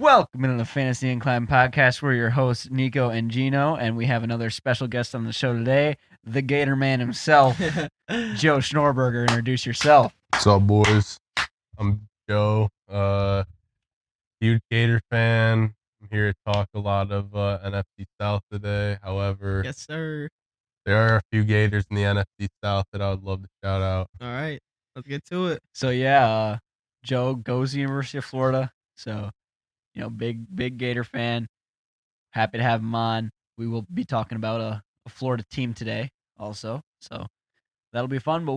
Welcome to the Fantasy Incline Podcast. We're your hosts, Neco and Gino, and we have another special guest on the show today, the Gator Man himself, Joe Schnorberger. Introduce yourself. What's up, boys? I'm Joe, huge Gator fan. I'm here to talk a lot of NFC South today. However, yes, sir. There are a few Gators in the NFC South that I would love to shout out. All right, let's get to it. So Joe goes to the University of Florida. So, big Gator fan. Happy to have him on. We will be talking about a Florida team today also. So that'll be fun. But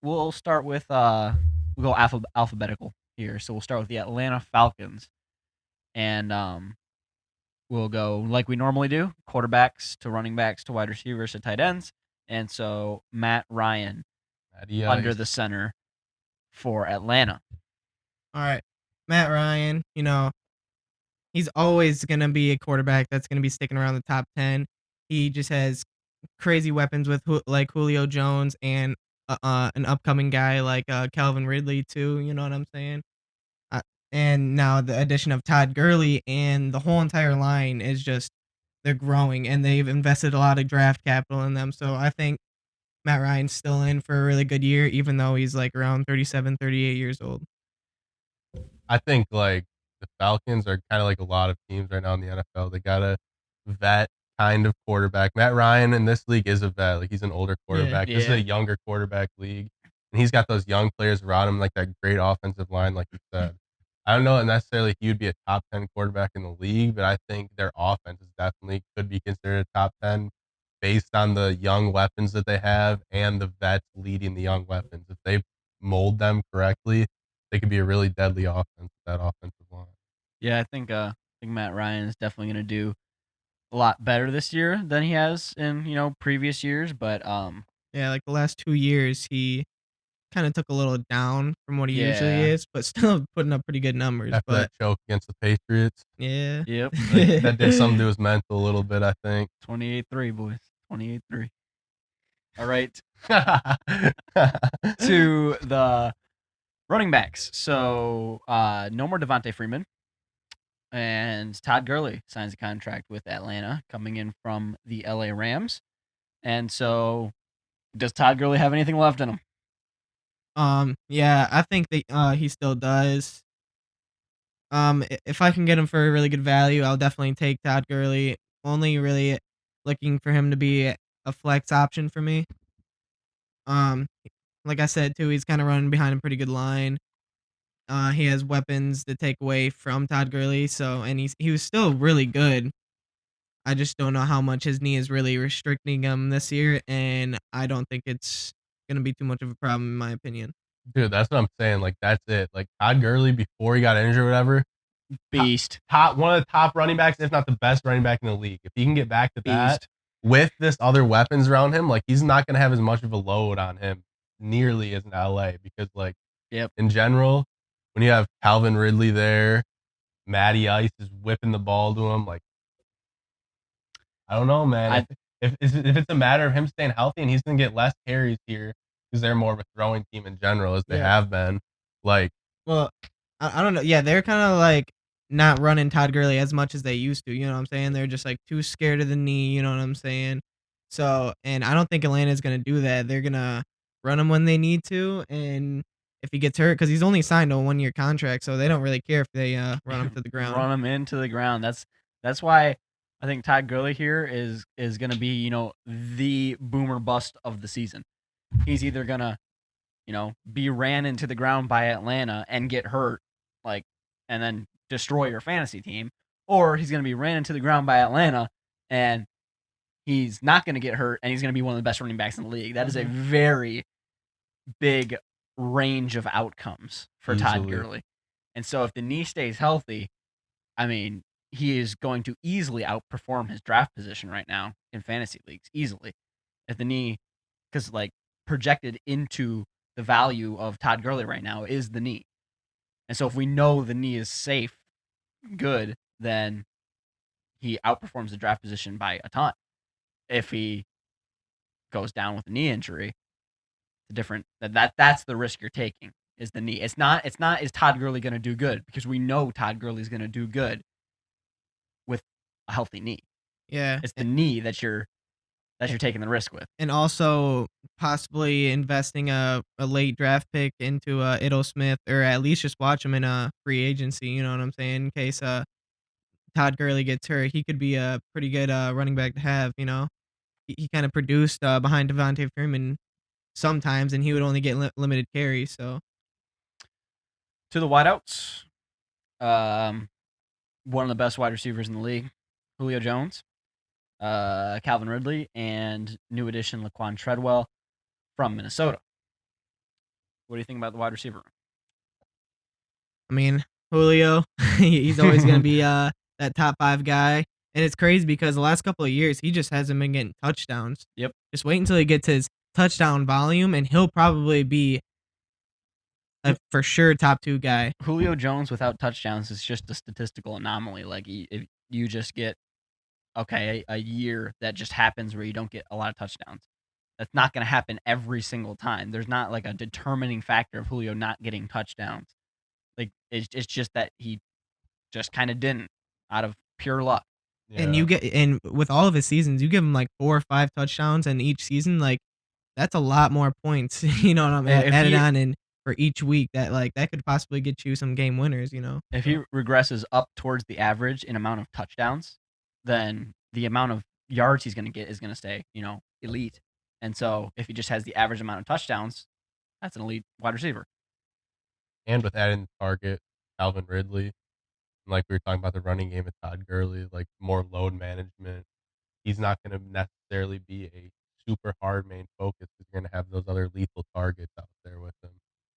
we'll start with we'll go alphabetical here. So we'll start with the Atlanta Falcons, and we'll go like we normally do: quarterbacks to running backs to wide receivers to tight ends. And so Matt Ryan under the center for Atlanta. All right, Matt Ryan. He's always gonna be a quarterback that's gonna be sticking around the top 10. He just has crazy weapons with like Julio Jones and an upcoming guy like Calvin Ridley too. You know what I'm saying? And now the addition of Todd Gurley and the whole entire line is just they're growing and they've invested a lot of draft capital in them. So I think Matt Ryan's still in for a really good year, even though he's like around 37, 38 years old. I think like the Falcons are kind of like a lot of teams right now in the NFL. They got a vet kind of quarterback. Matt Ryan in this league is a vet. Like he's an older quarterback. This is a younger quarterback league. And he's got those young players around him, like that great offensive line, like you said. I don't know necessarily if he'd be a top 10 quarterback in the league, but I think their offense is definitely could be considered a top 10 based on the young weapons that they have and the vets leading the young weapons. If they mold them correctly, they could be a really deadly offense with that offensive line. Yeah, I think Matt Ryan is definitely going to do a lot better this year than he has in previous years. But like the last 2 years, he kind of took a little down from what he usually is, but still putting up pretty good numbers. After that choke against the Patriots. Yeah. Yep. That did something to his mental a little bit, I think. 28-3, boys. 28-3. All right. To the running backs. So no more Devontae Freeman. And Todd Gurley signs a contract with Atlanta coming in from the LA Rams. And so does Todd Gurley have anything left in him? Yeah, I think that he still does. If I can get him for a really good value, I'll definitely take Todd Gurley. Only really looking for him to be a flex option for me. Like I said too, he's kind of running behind a pretty good line. He has weapons to take away from Todd Gurley, and he was still really good. I just don't know how much his knee is really restricting him this year, and I don't think it's gonna be too much of a problem in my opinion. Dude, that's what I'm saying. Like that's it. Like Todd Gurley before he got injured or whatever, beast. Top one of the top running backs, if not the best running back in the league. If he can get back to that with this other weapons around him, like he's not gonna have as much of a load on him nearly as in LA because like in general, when you have Calvin Ridley there, Matty Ice is whipping the ball to him. Like, I don't know, man. If it's a matter of him staying healthy and he's going to get less carries here because they're more of a throwing team in general as they have been. Like, well, I don't know. Yeah, they're kind of like not running Todd Gurley as much as they used to. You know what I'm saying? They're just like too scared of the knee. You know what I'm saying? So, and I don't think Atlanta's going to do that. They're going to run him when they need to. And if he gets hurt, because he's only signed a 1-year contract, so they don't really care if they run him to the ground. Run him into the ground. That's why I think Todd Gurley here is going to be the boomer bust of the season. He's either going to be ran into the ground by Atlanta and get hurt, and then destroy your fantasy team, or he's going to be ran into the ground by Atlanta and he's not going to get hurt and he's going to be one of the best running backs in the league. That is a very big range of outcomes for Todd Gurley. And so if the knee stays healthy, I mean, he is going to easily outperform his draft position right now in fantasy leagues, easily. If the knee, because projected into the value of Todd Gurley right now is the knee. And so if we know the knee is safe, good, then he outperforms the draft position by a ton. If he goes down with a knee injury, that's the risk you're taking. is the knee. It's not is Todd Gurley going to do good, because we know Todd Gurley's going to do good with a healthy knee. Yeah. It's the knee that you're taking the risk with. And also possibly investing a late draft pick into Idle Smith, or at least just watch him in a free agency, you know what I'm saying? In case Todd Gurley gets hurt, he could be a pretty good running back to have, you know? He kind of produced behind Devontae Freeman sometimes, and he would only get limited carries, so. To the wideouts, one of the best wide receivers in the league, Julio Jones, Calvin Ridley, and new addition Laquan Treadwell from Minnesota. What do you think about the wide receiver? I mean, Julio, he's always going to be that top 5 guy. And it's crazy because the last couple of years, he just hasn't been getting touchdowns. Yep. Just wait until he gets his touchdown volume, and he'll probably be a for sure top 2 guy. Julio Jones without touchdowns is just a statistical anomaly. Like, if you just get, a year that just happens where you don't get a lot of touchdowns. That's not going to happen every single time. There's not like a determining factor of Julio not getting touchdowns. Like, it's just that he just kind of didn't, out of pure luck. Yeah. And with all of his seasons, you give him like 4 or 5 touchdowns in each season, like that's a lot more points, you know what I mean? Added on in for each week, that could possibly get you some game winners, you know. If he regresses up towards the average in amount of touchdowns, then the amount of yards he's going to get is going to stay, elite. And so if he just has the average amount of touchdowns, that's an elite wide receiver. And with adding the target, Calvin Ridley, like we were talking about the running game with Todd Gurley, like more load management, he's not going to necessarily be a super hard main focus, because you're going to have those other lethal targets out there with him.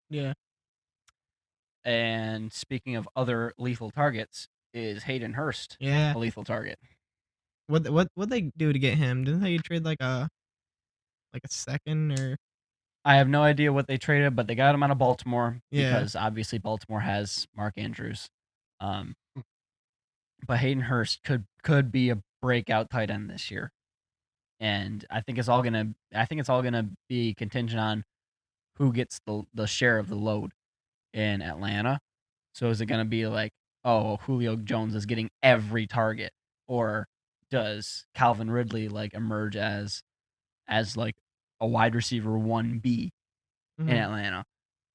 Yeah. And speaking of other lethal targets, is Hayden Hurst a lethal target? What they do to get him? Didn't they trade like a second or? I have no idea what they traded, but they got him out of Baltimore because obviously Baltimore has Mark Andrews. But Hayden Hurst could be a breakout tight end this year, and I think it's all gonna be contingent on who gets the share of the load in Atlanta. So is it gonna be like, Julio Jones is getting every target, or does Calvin Ridley like emerge as like a wide receiver 1B in Atlanta?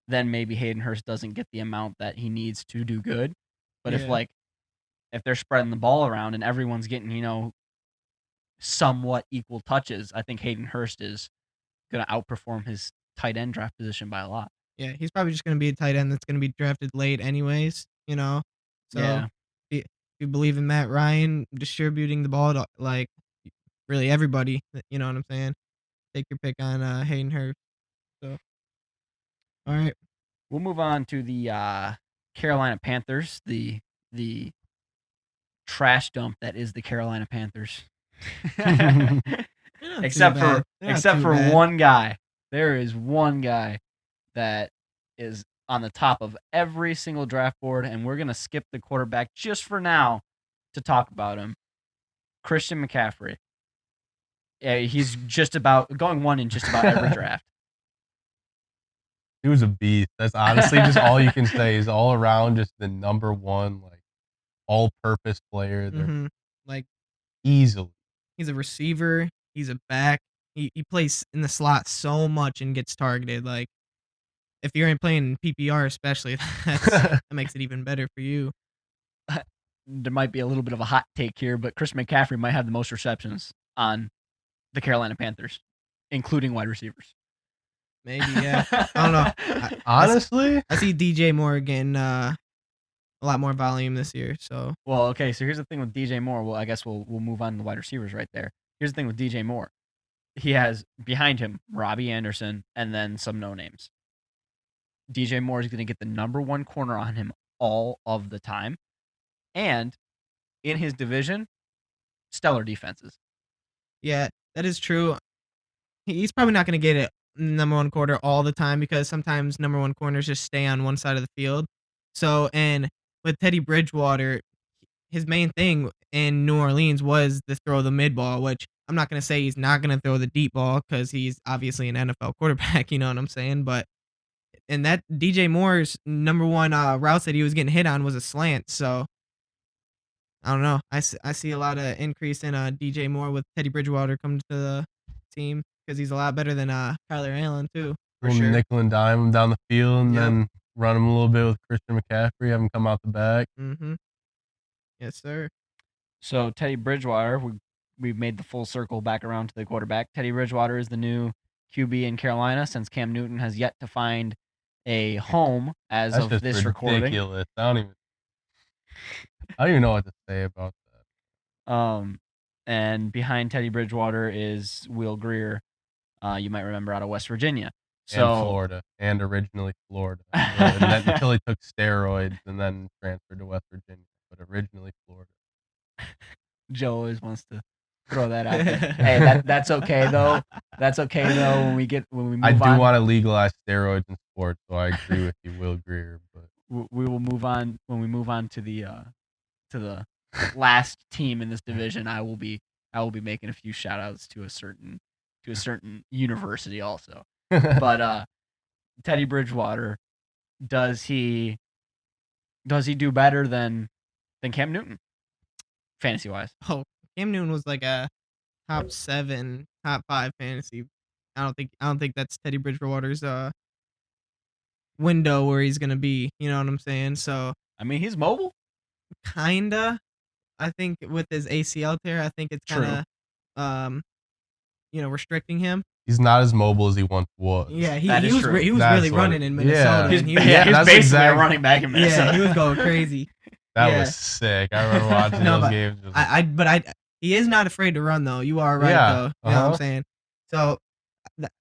Then maybe Hayden Hurst doesn't get the amount that he needs to do good. But if they're spreading the ball around and everyone's getting, somewhat equal touches, I think Hayden Hurst is going to outperform his tight end draft position by a lot. Yeah, he's probably just going to be a tight end that's going to be drafted late anyways, So if you believe in Matt Ryan distributing the ball to, like, really everybody, you know what I'm saying? Take your pick on Hayden Hurst. So, all right. We'll move on to the Carolina Panthers, the trash dump that is the Carolina Panthers. Except for one guy. There is one guy that is on the top of every single draft board, and we're going to skip the quarterback just for now to talk about him. Christian McCaffrey. Yeah, he's just about going 1 in just about every draft. He was a beast. That's honestly just all you can say. Is all around just the number 1, like, all-purpose player. Like, easily. He's a receiver. He's a back. He plays in the slot so much and gets targeted. Like, if you're playing PPR especially, that makes it even better for you. There might be a little bit of a hot take here, but Chris McCaffrey might have the most receptions on the Carolina Panthers, including wide receivers. Maybe, yeah. I don't know. Honestly, I see DJ Moore getting a lot more volume this year. So, well, okay. So here's the thing with DJ Moore. Well, I guess we'll move on to the wide receivers right there. Here's the thing with DJ Moore. He has behind him Robbie Anderson and then some no names. DJ Moore is going to get the number 1 corner on him all of the time, and in his division, stellar defenses. Yeah, that is true. He's probably not going to get it number 1 corner all the time, because sometimes number 1 corners just stay on one side of the field. So, and with Teddy Bridgewater, his main thing in New Orleans was to throw the mid ball, which I'm not going to say he's not going to throw the deep ball, because he's obviously an NFL quarterback, you know what I'm saying? But and that DJ Moore's number one routes that he was getting hit on was a slant. So I don't know. I see a lot of increase in DJ Moore with Teddy Bridgewater coming to the team because he's a lot better than Kyler Allen too. For We'll sure. nickel and dime him down the field, and Yep. then run him a little bit with Christian McCaffrey, have him come out the back. Mm-hmm. Yes, sir. So Teddy Bridgewater, we've made the full circle back around to the quarterback. Teddy Bridgewater is the new QB in Carolina since Cam Newton has yet to find a home as That's of just this recording. ridiculous. I don't even know what to say about that. And behind Teddy Bridgewater is Will Greer. You might remember out of West Virginia. So And Florida, and originally Florida, and then, until he took steroids and then transferred to West Virginia, but originally Florida. Joe always wants to throw that out there. Hey, that's okay though. That's okay though. When we move I do on, want to legalize steroids in sports, so I agree with you, Will Greer. But we will move on when we move on to the last team in this division. I will be making a few shout outs to a certain university also. But Teddy Bridgewater, does he do better than Cam Newton, fantasy wise? Oh, Cam Newton was like a top 7, top 5 fantasy. I don't think that's Teddy Bridgewater's window where he's gonna be. You know what I'm saying? So I mean, he's mobile. kinda. I think with his ACL tear, I think it's kind of restricting him. he's not as mobile as he once was. Yeah, he That is was true. he was That's really what- running in yeah. Minnesota. He's, and he yeah, was, he's that's basically exact- a running back in Minnesota. yeah, he was going crazy. That Yeah. was sick. I remember watching No, those but games. Just- He is not afraid to run though. You are right Yeah, though. You know what I'm uh-huh. saying? So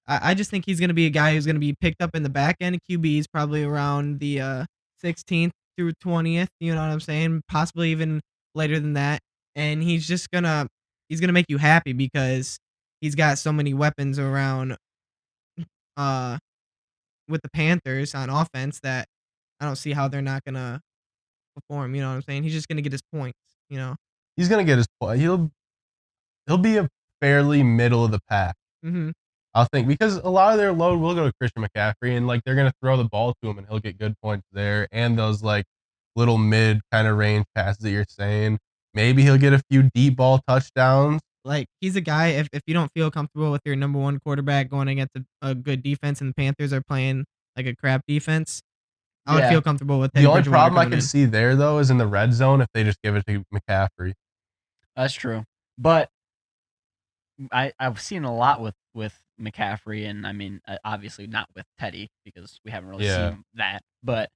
I just think he's gonna be a guy who's gonna be picked up in the back end of QBs, probably around the 16th through 20th. You know what I'm saying? Possibly even later than that. And he's gonna make you happy because he's got so many weapons around with the Panthers on offense that I don't see how they're not gonna perform. You know what I'm saying? He's just gonna get his points. You know. he's gonna get his point. He'll be a fairly middle of the pack. Mm-hmm. I'll think, because a lot of their load will go to Christian McCaffrey, and like they're gonna throw the ball to him, and he'll get good points there, and those like little mid kind of range passes that you're saying. Maybe he'll get a few deep ball touchdowns. Like he's a guy. If you don't feel comfortable with your number one quarterback going against a good defense, and the Panthers are playing like a crap defense, I would Yeah. feel comfortable with The Teddy only Bridgewater problem I coming can in. see there though is in the red zone if they just give it to McCaffrey. That's true. But I've seen a lot with McCaffrey, and I mean, obviously not with Teddy because we haven't really Yeah. seen that. But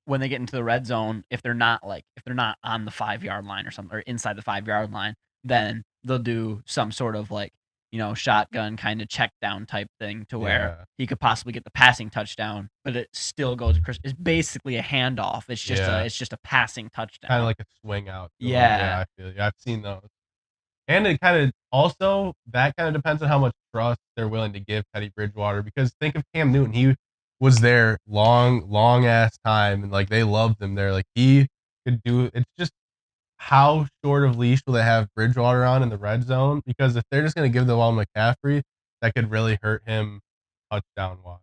when they get into the red zone, if they're not on the 5-yard line or something, or inside the 5-yard line, then they'll do some sort of like, shotgun kind of check down type thing to where Yeah. he could possibly get the passing touchdown, but it still goes to Chris. It's basically a handoff. It's just Yeah. it's just a passing touchdown. Kind of like a swing out. Yeah. I feel you. I've seen those. And it kind of also, that kind of depends on how much trust they're willing to give Teddy Bridgewater, because think of Cam Newton. He was there long ass time, and like they loved him there. Like he could do. It's just how short of leash will they have Bridgewater on in the red zone? Because if they're just going to give the ball to McCaffrey, that could really hurt him touchdown wise.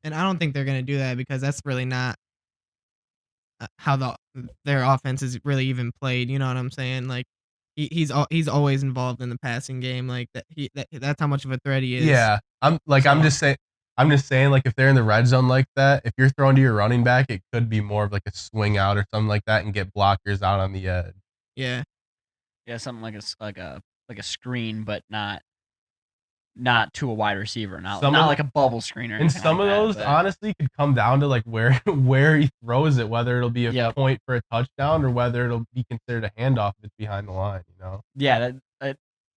And I don't think they're gonna do that because that's really not how their offense is really even played. You know what I'm saying? Like he's always involved in the passing game. Like that's how much of a threat he is. Yeah, I'm just saying. Like if they're in the red zone like that, if you're throwing to your running back, it could be more of like a swing out or something like that, and get blockers out on the edge. Yeah. Yeah, something like a screen, but not to a wide receiver, not like a bubble screen or And anything some like of that, those but- honestly could come down to like where he throws it, whether it'll be a Yep. point for a touchdown or whether it'll be considered a handoff if it's behind the line. Yeah,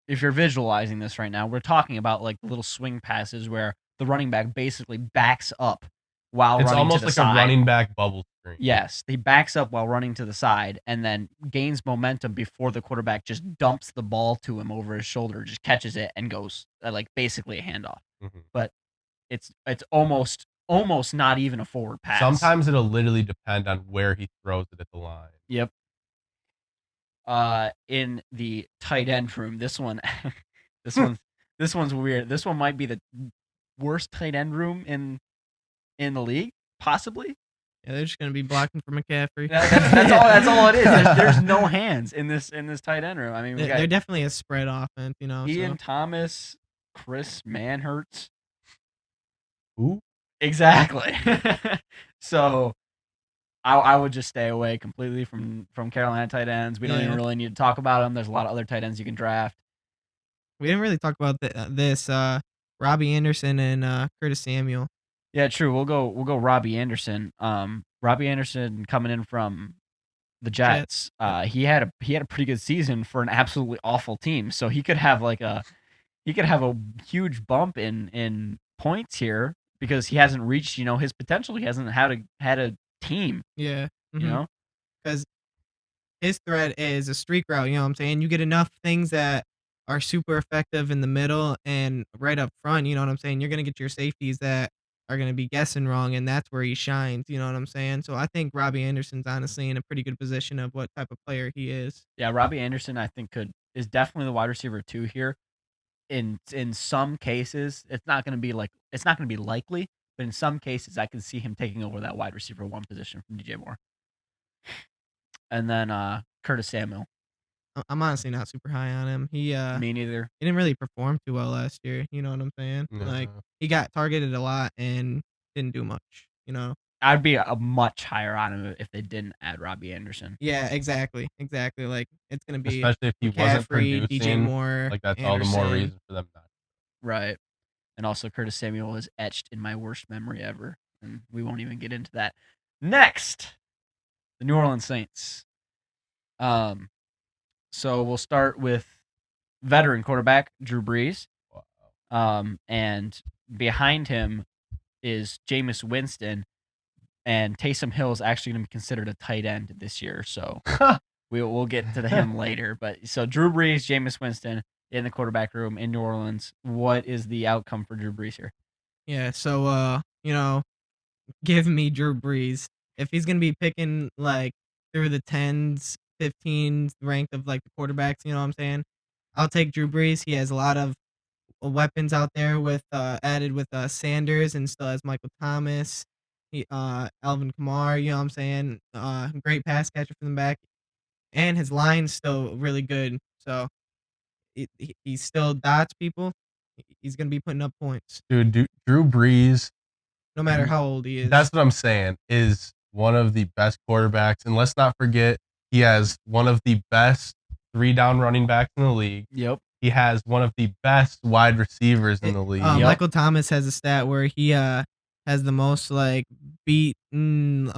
if you're visualizing this right now, we're talking about like little swing passes where the running back basically backs up while It's running almost to the like side. a running back bubble screen. Yes, he backs up while running to the side and then gains momentum before the quarterback just dumps the ball to him over his shoulder, just catches it and goes like basically a handoff. Mhm. But it's almost not even a forward pass. Sometimes it'll literally depend on where he throws it at the line. Yep. In the tight end room, this one's weird. This one might be the worst tight end room in in the league, possibly. Yeah, they're just gonna be blocking for McCaffrey. That's all it is. There's no hands in this tight end room. I mean, we got they're definitely a spread offense, Ian Thomas, Chris Manhertz. Who? Exactly. So I would just stay away completely from Carolina tight ends. We don't even really need to talk about them. There's a lot of other tight ends you can draft. We didn't really talk about this. Robbie Anderson and Curtis Samuel. Yeah, true. We'll go Robbie Anderson. Robbie Anderson coming in from the Jets. He had a pretty good season for an absolutely awful team. So he could have a huge bump in points here because he hasn't reached, his potential. He hasn't had a team. Yeah. Mm-hmm. Because his threat is a streak route, you know what I'm saying? You get enough things that are super effective in the middle and right up front, you know what I'm saying? You're going to get your safeties that are going to be guessing wrong, and that's where he shines, you know what I'm saying? So I think Robbie Anderson's honestly in a pretty good position of what type of player he is. Yeah, Robbie Anderson, I think, is definitely the wide receiver 2 here. In some cases, it's not going to be likely, but in some cases, I can see him taking over that wide receiver 1 position from DJ Moore. And then Curtis Samuel. I'm honestly not super high on him. Me neither. He didn't really perform too well last year. You know what I'm saying? No. Like he got targeted a lot and didn't do much. I'd be a much higher on him if they didn't add Robbie Anderson. Yeah, exactly. Like it's gonna be especially if he wasn't producing. DJ Moore, like that's Anderson. all the more reason for them not. Right, and also Curtis Samuel is etched in my worst memory ever, and we won't even get into that. Next, the New Orleans Saints. So we'll start with veteran quarterback Drew Brees. Wow. And behind him is Jameis Winston, and Taysom Hill is actually going to be considered a tight end this year. So we'll get to him later. But so Drew Brees, Jameis Winston in the quarterback room in New Orleans. What is the outcome for Drew Brees here? Yeah, so give me Drew Brees. If he's gonna be picking like through the 10s, 15s ranked of like the quarterbacks, you know what I'm saying? I'll take Drew Brees. He has a lot of weapons out there with added with Sanders, and still has Michael Thomas, Alvin Kamara, you know what I'm saying? Great pass catcher from the back, and his line's still really good. So he still dots people. He's gonna be putting up points. Dude, Drew Brees, no matter how old he is. That's what I'm saying, is one of the best quarterbacks. And let's not forget, he has one of the best 3-down running backs in the league. Yep. He has one of the best wide receivers in the league. Michael Thomas has a stat where he has the most like beaten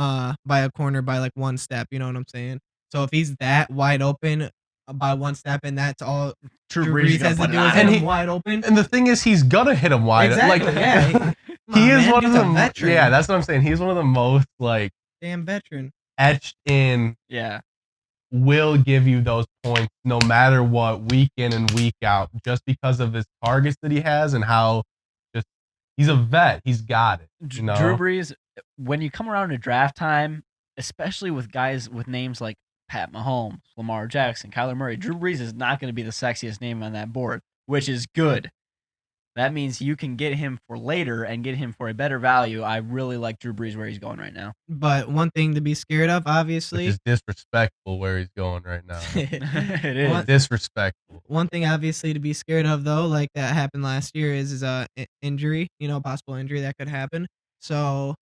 by a corner by like 1 step. You know what I'm saying? So if he's that wide open by 1 step, and that's all Drew Brees has to do is hit him wide open. And the thing is, he's gonna hit him wide. Exactly. Like, yeah. He is one of the veteran. Yeah, that's what I'm saying. He's one of the most like damn veteran, etched in. Yeah. Will give you those points no matter what, week in and week out, just because of his targets that he has and how just he's a vet. He's got it. Drew Brees, when you come around to draft time, especially with guys with names like Pat Mahomes, Lamar Jackson, Kyler Murray, Drew Brees is not going to be the sexiest name on that board, which is good. That means you can get him for later and get him for a better value. I really like Drew Brees where he's going right now. But one thing to be scared of, obviously, which is disrespectful where he's going right now. It is disrespectful. One thing, obviously, to be scared of, though, like that happened last year, is injury. Possible injury that could happen. So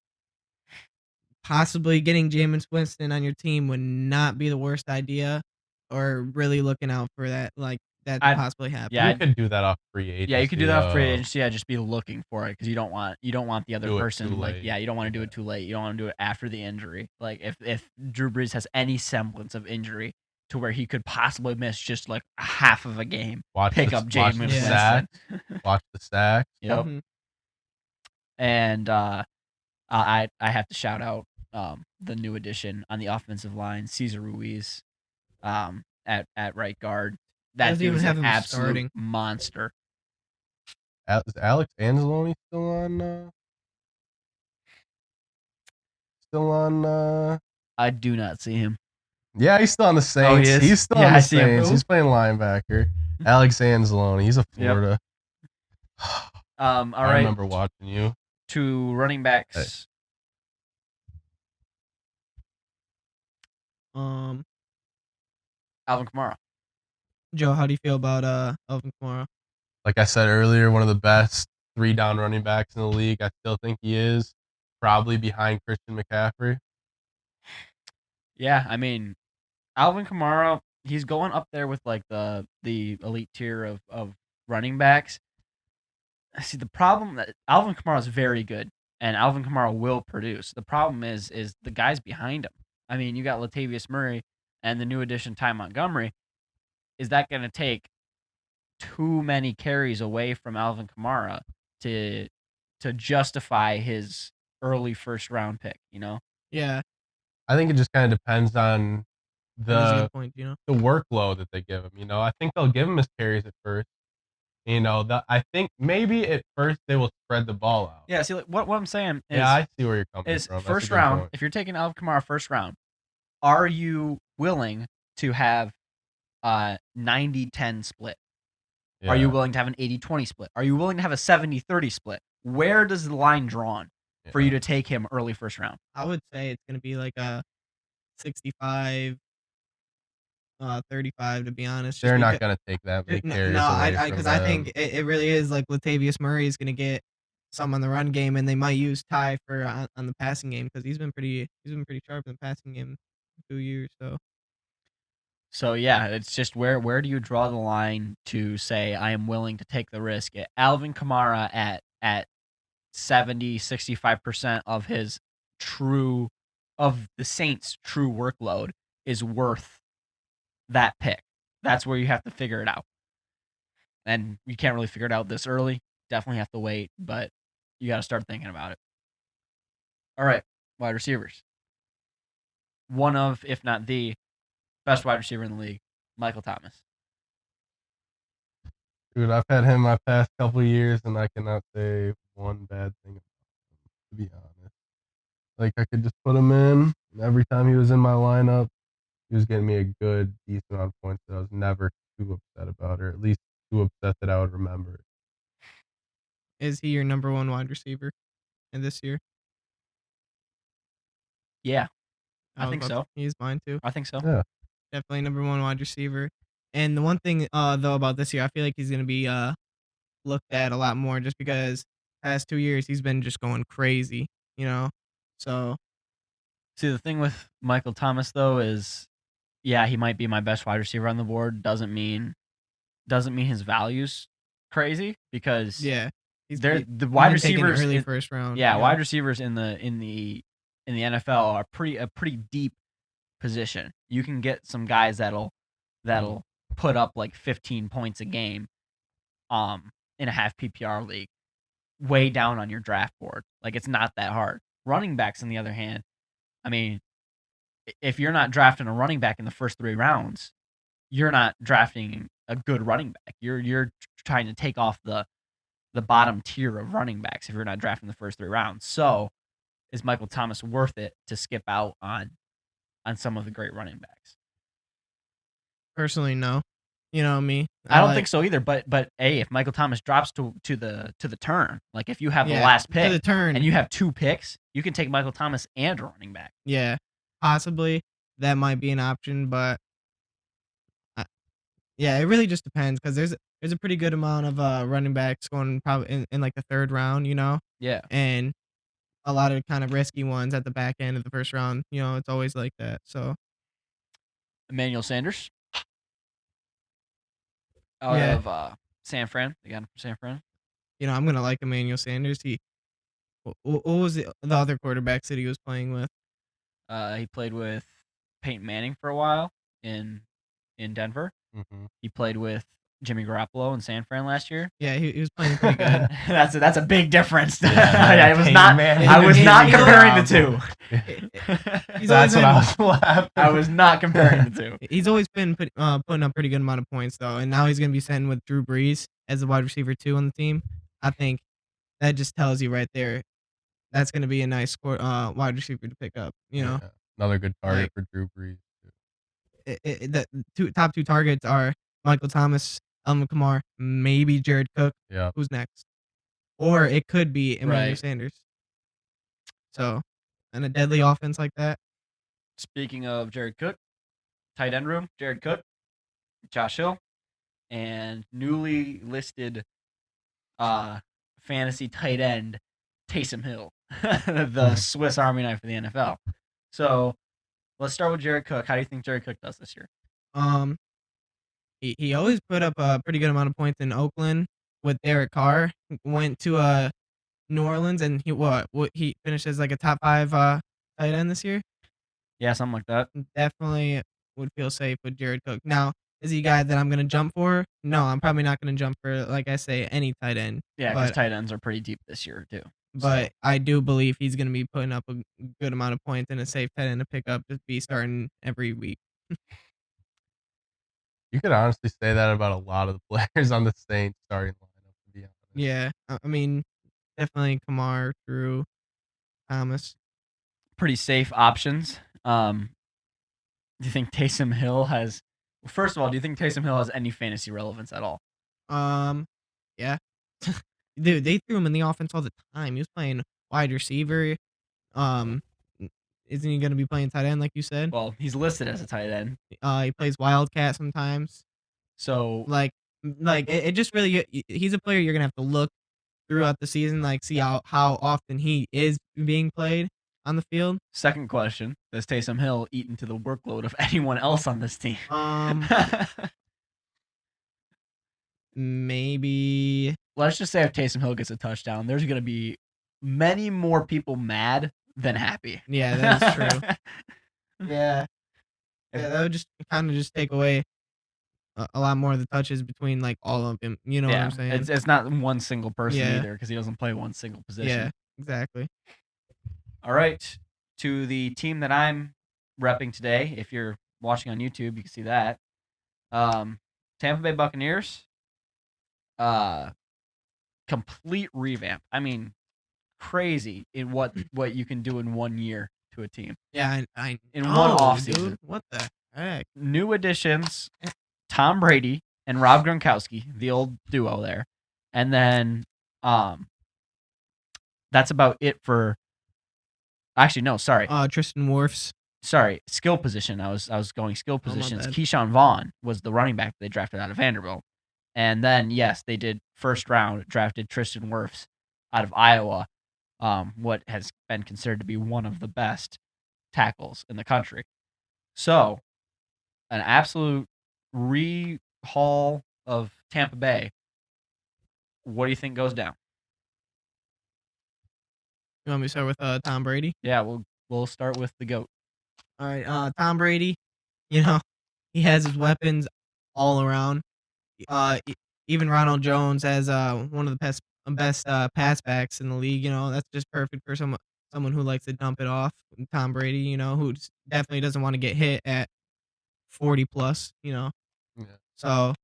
possibly getting Jameis Winston on your team would not be the worst idea, or really looking out for that. Like. That could possibly happen. Yeah, you could do that off free agency. Yeah, you could do that off free agency. Yeah, just be looking for it because you don't want the other person. You don't want to do it too late. You don't want to do it after the injury. Like if Drew Brees has any semblance of injury to where he could possibly miss just like half of a game, pick up Jameis Winston. Watch the sacks. Yep. Mm-hmm. And I have to shout out the new addition on the offensive line, Cesar Ruiz, at right guard. That dude is an absolute monster. Is Alex Anzalone still on? I do not see him. Yeah, he's still on the Saints. Oh, he is? He's still on the Saints. He's playing linebacker. Alex Anzalone. He's a Florida. All right. I remember watching you. To running backs Um, Alvin Kamara. Joe, how do you feel about Alvin Kamara? Like I said earlier, one of the best 3-down running backs in the league. I still think he is, probably behind Christian McCaffrey. Yeah, I mean, Alvin Kamara, he's going up there with like the elite tier of running backs. See, the problem that Alvin Kamara is very good, and Alvin Kamara will produce. The problem is the guys behind him. I mean, you got Latavius Murray and the new addition Ty Montgomery. Is that going to take too many carries away from Alvin Kamara to justify his early first round pick? You know? Yeah, I think it just kind of depends on that's a the good point. the workload that they give him. You know, I think they'll give him his carries at first. You know, I think maybe at first they will spread the ball out. Yeah. See, like, what I'm saying is, Yeah, I see where you're coming is from. That's a first good round. point. If you're taking Alvin Kamara first round, are you willing to have a 90-10 split? Yeah. Are you willing to have an 80-20 split? Are you willing to have a 70-30 split? Where does the line drawn for you to take him early first round? I would say it's going to be like a 65, 35, to be honest. They're not going to take that many carries away because from I him. think it really is like Latavius Murray is going to get some on the run game, and they might use Ty for on the passing game because he's been pretty sharp in the passing game for 2 years. So yeah, it's just where do you draw the line to say I am willing to take the risk? Alvin Kamara at 70-65% of his of the Saints' true workload is worth that pick. That's where you have to figure it out. And you can't really figure it out this early. Definitely have to wait, but you got to start thinking about it. All right, wide receivers. One of, if not the best wide receiver in the league, Michael Thomas. Dude, I've had him my past couple of years, and I cannot say one bad thing about him, to be honest. Like, I could just put him in, and every time he was in my lineup, he was getting me a good, decent amount of points that I was never too upset about, or at least too upset that I would remember it. Is he your number one wide receiver in this year? Yeah, I think so. He's mine too. I think so. Yeah. Definitely number one wide receiver. And the one thing though about this year, I feel like he's gonna be looked at a lot more just because past 2 years he's been just going crazy, you know. So See, the thing with Michael Thomas though is, yeah, he might be my best wide receiver on the board. Doesn't mean his value's crazy because yeah, the wide receivers early first round. Yeah, wide receivers in the NFL are a pretty deep position. You can get some guys that'll put up like 15 points a game in a half PPR league, way down on your draft board. Like, it's not that hard. Running backs, on the other hand, I mean, if you're not drafting a running back in the first 3 rounds, you're not drafting a good running back. You're trying to take off the bottom tier of running backs if you're not drafting the first 3 rounds. So, is Michael Thomas worth it to skip out on some of the great running backs? Personally, no. You know me. I don't think so either. But hey, if Michael Thomas drops to the turn, like if you have the last pick to the turn, and you have 2 picks, you can take Michael Thomas and a running back. Yeah, possibly that might be an option, but yeah, it really just depends because there's a pretty good amount of running backs going probably in like the 3rd round, you know. Yeah, and a lot of kind of risky ones at the back end of the first round. You know, it's always like that. So Emmanuel Sanders out of San Fran. They got him from San Fran. You know, I'm gonna like Emmanuel Sanders. What was the other quarterbacks that he was playing with? He played with Peyton Manning for a while in Denver. Mm-hmm. He played with Jimmy Garoppolo in San Fran last year. Yeah, he was playing pretty good. That's a big difference. Yeah, I was not comparing the two. That's what I was laughing. I was not comparing the two. He's always been putting up a pretty good amount of points though, and now he's gonna be sitting with Drew Brees as the wide receiver 2 on the team. I think that just tells you right there that's gonna be a nice wide receiver to pick up. You know, another good target for Drew Brees. The top 2 targets are Michael Thomas, Alvin Kamara, maybe Jared Cook. Yeah. Who's next? Or it could be Emmanuel Sanders. So, and a deadly offense like that. Speaking of Jared Cook, tight end room, Jared Cook, Josh Hill, and newly listed fantasy tight end Taysom Hill, the Swiss Army knife of the NFL. So let's start with Jared Cook. How do you think Jared Cook does this year? He always put up a pretty good amount of points in Oakland with Derek Carr. Went to New Orleans, and he finished as like a top 5 tight end this year. Yeah, something like that. Definitely would feel safe with Jared Cook. Now, is he a guy that I'm gonna jump for? No, I'm probably not gonna jump for, like I say, any tight end. Yeah, because tight ends are pretty deep this year too. But I do believe he's gonna be putting up a good amount of points and a safe tight end to pick up to be starting every week. You could honestly say that about a lot of the players on the Saints starting lineup, to be honest. Yeah, I mean, definitely Kamar, Drew, Thomas. Pretty safe options. Do you think Taysom Hill has? Well, first of all, do you think Taysom Hill has any fantasy relevance at all? Yeah. Dude, they threw him in the offense all the time. He was playing wide receiver. Isn't he going to be playing tight end like you said? Well, he's listed as a tight end. He plays wildcat sometimes. So like it just really, he's a player you're gonna have to look throughout the season, like see how often he is being played on the field. Second question: does Taysom Hill eat into the workload of anyone else on this team? Maybe. Let's just say if Taysom Hill gets a touchdown, there's gonna be many more people mad than happy. Yeah, that's true. Yeah, that would just kind of just take away a lot more of the touches between like all of them. You know what I'm saying? It's not one single person either because he doesn't play one single position. Yeah, exactly. All right, to the team that I'm repping today. If you're watching on YouTube, you can see that. Tampa Bay Buccaneers. Complete revamp. I mean, crazy in what you can do in 1 year to a team. Yeah, I in one offseason. What the heck? New additions: Tom Brady and Rob Gronkowski, the old duo there, and then that's about it for. Actually, no, sorry. Tristan Wirfs. Sorry, skill position. I was going skill positions. Keyshawn Vaughn was the running back they drafted out of Vanderbilt, and then yes, they did first round drafted Tristan Wirfs out of Iowa, what has been considered to be one of the best tackles in the country. So, an absolute rehaul of Tampa Bay. What do you think goes down? You want me to start with Tom Brady? Yeah, we'll start with the GOAT. All right, Tom Brady, he has his weapons all around. Even Ronald Jones has one of the best pass backs in the league. That's just perfect for someone who likes to dump it off. Tom Brady, who definitely doesn't want to get hit at 40 plus. Yeah. So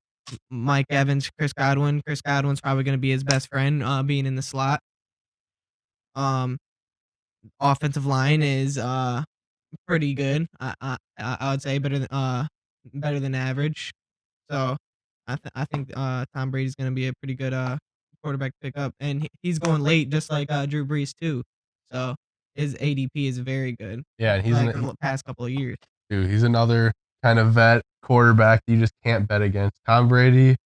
Mike Evans, Chris Godwin's probably going to be his best friend, being in the slot. Offensive line is pretty good. I would say better than average. So I think Tom Brady's going to be a pretty good quarterback pickup, and he's going late just like Drew Brees too. So his ADP is very good. Yeah, and he's in the past couple of years. Dude, he's another kind of vet quarterback that you just can't bet against. Tom Brady,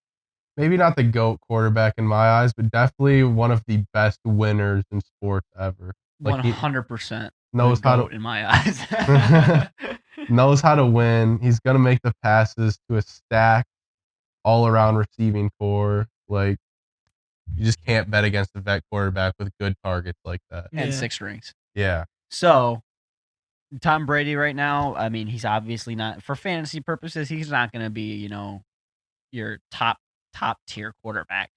maybe not the GOAT quarterback in my eyes, but definitely one of the best winners in sports ever. 100% knows how to, in my eyes. knows how to win. He's gonna make the passes to a stack all around receiving core. Like, you just can't bet against a vet quarterback with good targets like that. And 6 rings. Yeah. So Tom Brady right now, I mean, he's obviously not, for fantasy purposes, he's not gonna be, your top tier quarterback,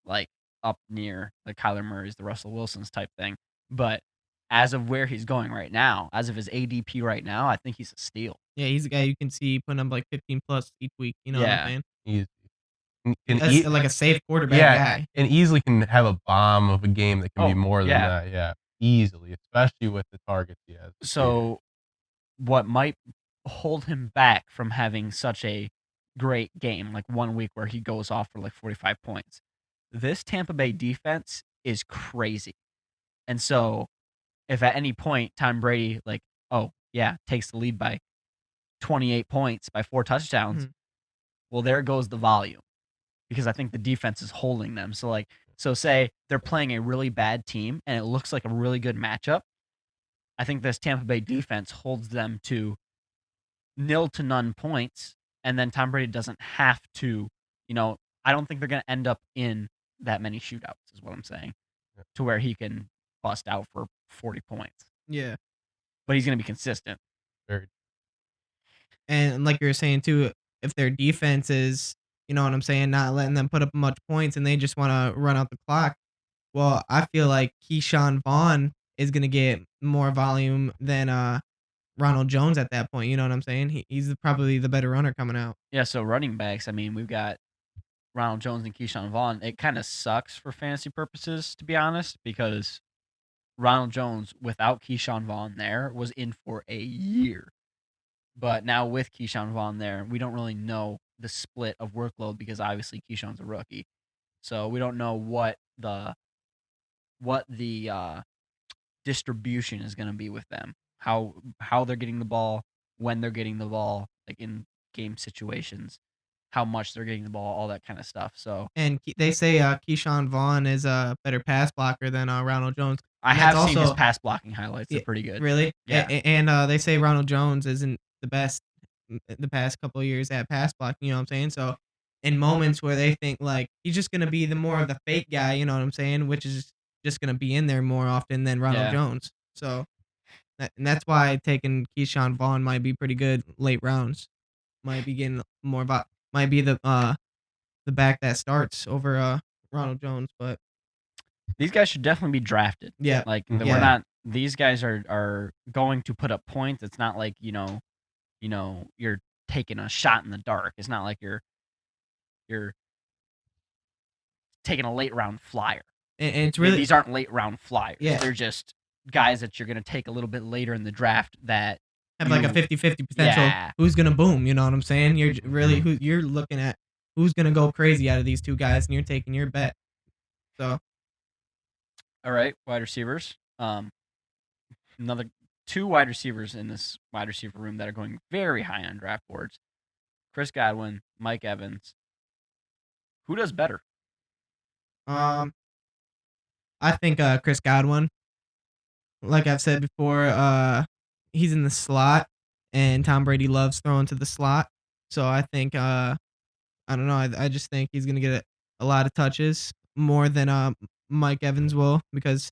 like up near the Kyler Murray's, the Russell Wilson's type thing. But as of where he's going right now, as of his ADP right now, I think he's a steal. Yeah, he's a guy you can see putting up like 15 plus each week. You know what I'm saying? Easy. Like a safe quarterback guy. And easily can have a bomb of a game that can be more than that. Yeah, easily, especially with the targets he has. So what might hold him back from having such a great game, like 1 week where he goes off for like 45 points, this Tampa Bay defense is crazy. And so if at any point Tom Brady, takes the lead by 28 points by 4 touchdowns. Well, there goes the volume because I think the defense is holding them. So say they're playing a really bad team and it looks like a really good matchup. I think this Tampa Bay defense holds them to 0-0 points, and then Tom Brady doesn't have to, I don't think they're going to end up in that many shootouts, is what I'm saying, to where he can bust out for 40 points. Yeah. But he's going to be consistent. Very. And like you were saying, too, if their defense is, you know what I'm saying, not letting them put up much points and they just want to run out the clock, well, I feel like Keyshawn Vaughn is going to get more volume than Ronald Jones at that point. You know what I'm saying? He's probably the better runner coming out. Yeah, so running backs, I mean, we've got Ronald Jones and Keyshawn Vaughn. It kind of sucks for fantasy purposes, to be honest, because Ronald Jones, without Keyshawn Vaughn there, was in for a year. But now with Keyshawn Vaughn there, we don't really know the split of workload because obviously Keyshawn's a rookie. So we don't know what the distribution is going to be with them. How they're getting the ball, when they're getting the ball, like in game situations, how much they're getting the ball, all that kind of stuff. So they say Keyshawn Vaughn is a better pass blocker than Ronald Jones. I have seen his pass blocking highlights. They're pretty good. Really? Yeah. And they say Ronald Jones isn't the best the past couple of years at pass blocking. You know what I'm saying? So in moments where they think like he's just gonna be the more of the fake guy, you know what I'm saying, which is just gonna be in there more often than Ronald Jones. So and that's why taking Keyshawn Vaughn might be pretty good late rounds. Might be getting more might be the back that starts over Ronald Jones, but these guys should definitely be drafted. Yeah. Like we're not. These guys are going to put up points. It's not like you're taking a shot in the dark. It's not like you're taking a late round flyer. And it's really these aren't late round flyers. Yeah. They're just guys that you're going to take a little bit later in the draft that have like a 50-50 potential. Who's gonna boom? You know what I'm saying? You're really you're looking at who's gonna go crazy out of these two guys, and you're taking your bet. So, all right, wide receivers. Another 2 wide receivers in this wide receiver room that are going very high on draft boards. Chris Godwin, Mike Evans. Who does better? I think Chris Godwin. Like I've said before, he's in the slot, and Tom Brady loves throwing to the slot. So I think I don't know. I just think he's gonna get a lot of touches more than Mike Evans will, because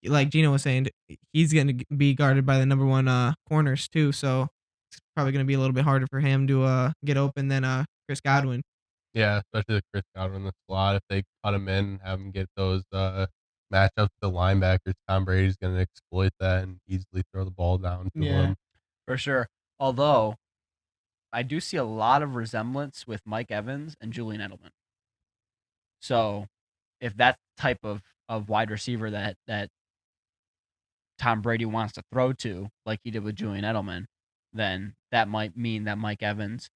like Gino was saying, he's gonna be guarded by the number 1 corners too. So it's probably gonna be a little bit harder for him to get open than Chris Godwin. Yeah, especially Chris Godwin in the slot. If they cut him in and have him get those matchups with the linebackers, Tom Brady's going to exploit that and easily throw the ball down to him. For sure. Although, I do see a lot of resemblance with Mike Evans and Julian Edelman. So, if that type of wide receiver that Tom Brady wants to throw to, like he did with Julian Edelman, then that might mean that Mike Evans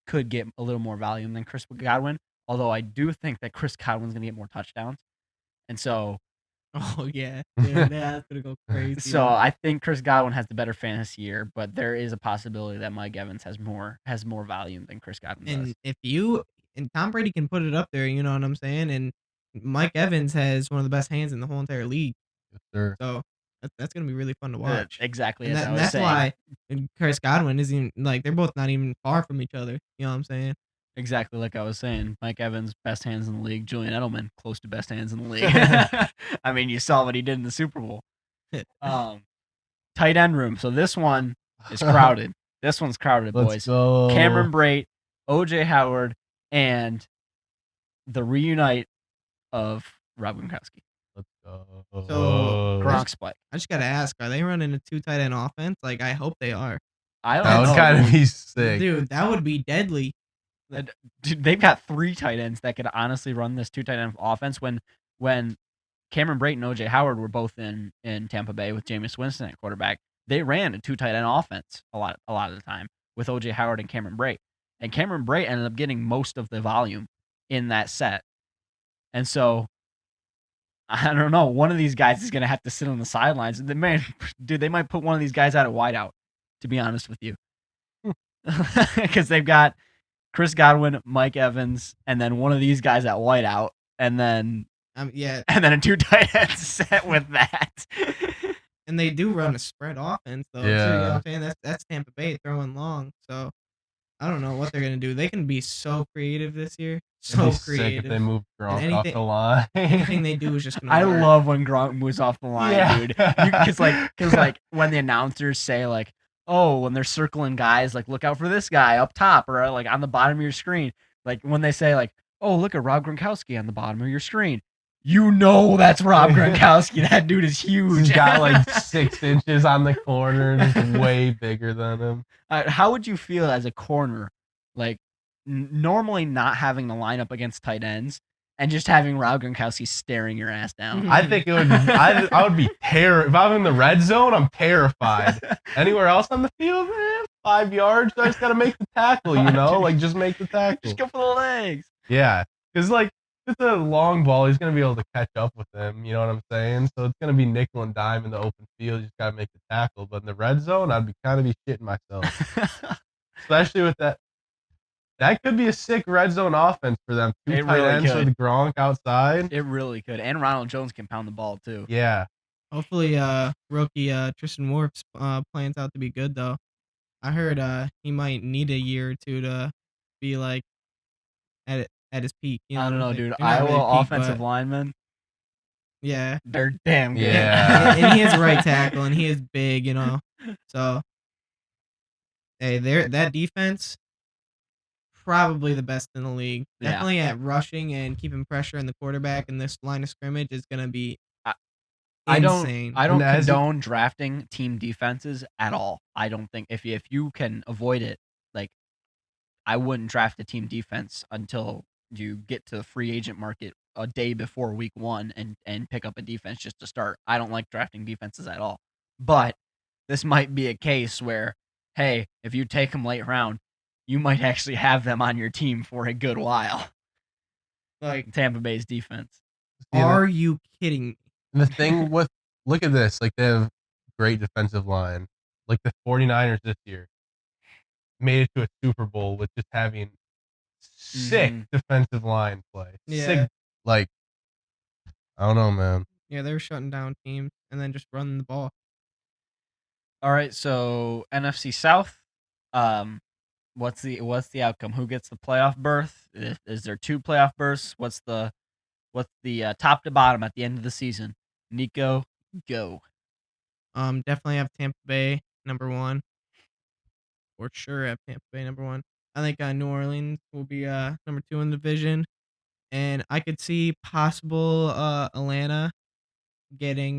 could get a little more volume than Chris Godwin. Although I do think that Chris Godwin's going to get more touchdowns. And so... Oh, yeah. Dude, that's going to go crazy. So I think Chris Godwin has the better fantasy year, but there is a possibility that Mike Evans has more volume than Chris Godwin does. And Tom Brady can put it up there, you know what I'm saying? And Mike Evans has one of the best hands in the whole entire league. Yes, sir. So that's going to be really fun to watch. Exactly. And that's why Chris Godwin isn't like, they're both not even far from each other. You know what I'm saying? Exactly like I was saying. Mike Evans, best hands in the league. Julian Edelman, close to best hands in the league. I mean, you saw what he did in the Super Bowl. Tight end room. So this one is crowded. This one's crowded, boys. Let's go. Cameron Brate, O.J. Howard, and the reunite of Rob Gronkowski. Let's go. So, Gronk spike. I just got to ask, are they running a 2 tight end offense? Like, I hope they are. I don't That know. would kind of be sick. Dude, that would be deadly. Dude, they've got 3 tight ends that could honestly run this 2 tight end offense. When Cameron Brate and O.J. Howard were both in Tampa Bay with Jameis Winston at quarterback, they ran a 2 tight end offense a lot of the time with O.J. Howard and Cameron Brate. And Cameron Brate ended up getting most of the volume in that set. And so, I don't know. One of these guys is going to have to sit on the sidelines. They might put one of these guys out at wideout, to be honest with you. because they've got Chris Godwin, Mike Evans, and then one of these guys at wideout, and then yeah, and then a 2 tight ends set with that. and they do run a spread offense though. Yeah. Too, you know what I'm saying? That's Tampa Bay throwing long. So I don't know what they're gonna do. They can be so creative this year. So It'd be creative. sick if they move Gronk off the line. Anything they do is just gonna I work. love when Gronk moves off the line, dude. Because like when the announcers say like, oh, when they're circling guys, like look out for this guy up top or like on the bottom of your screen. Like when they say like, oh, look at Rob Gronkowski on the bottom of your screen. You know that's Rob Gronkowski. That dude is huge. He's got like 6 inches on the corner, just way bigger than him. How would you feel as a corner, like normally not having to line up against tight ends and just having Rob Gronkowski staring your ass down? I think it would. I would be terrified. If I'm in the red zone, I'm terrified. Anywhere else on the field, 5 yards, I just gotta make the tackle. You know, like just make the tackle. Just go for the legs. Yeah, because like if it's a long ball, he's gonna be able to catch up with him. You know what I'm saying? So it's gonna be nickel and dime in the open field. You just gotta make the tackle. But in the red zone, I'd be kind of be shitting myself, especially with that. That could be a sick red zone offense for them. 2 tight ends with Gronk outside. It really could. And Ronald Jones can pound the ball too. Yeah. Hopefully, rookie Tristan Wirfs plans out to be good though. I heard he might need a year or two to be like at his peak. You know I don't know, like, dude. Iowa Iowa offensive linemen. Yeah, they're damn good. Yeah, and he is right tackle, and he is big. You know, so hey, that defense. Probably the best in the league. Definitely at rushing and keeping pressure in the quarterback, and this line of scrimmage is going to be insane. I don't condone drafting team defenses at all. I don't think if you can avoid it, like I wouldn't draft a team defense until you get to the free agent market a day before week 1 and pick up a defense just to start. I don't like drafting defenses at all. But this might be a case where, hey, if you take them late round, you might actually have them on your team for a good while. Like Tampa Bay's defense. Are you kidding me? The thing with, look at this, like they have great defensive line. Like the 49ers this year made it to a Super Bowl with just having sick defensive line play. Yeah. Sick, like, I don't know, man. Yeah, they were shutting down teams and then just running the ball. All right, so NFC South. What's the outcome? Who gets the playoff berth? Is there 2 playoff berths? What's the top to bottom at the end of the season? Neco, go. Definitely have Tampa Bay number 1. For sure, have Tampa Bay number 1. I think New Orleans will be number 2 in the division, and I could see possible Atlanta getting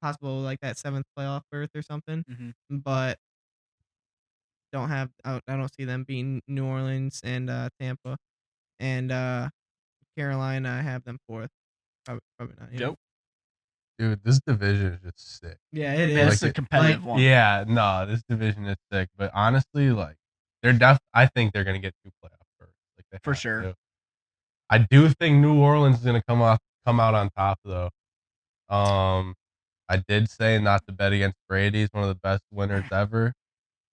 possible like that 7th playoff berth or something, but I don't see them being New Orleans and Tampa, and Carolina. I have them 4th. Probably not. Nope. Dude, this division is just sick. Yeah, it is. It's a competitive one. Yeah, no, this division is sick. But honestly, like I think they're gonna get 2 playoff berths. Like they for sure. To. I do think New Orleans is gonna come out on top though. I did say not to bet against Brady. He's one of the best winners ever.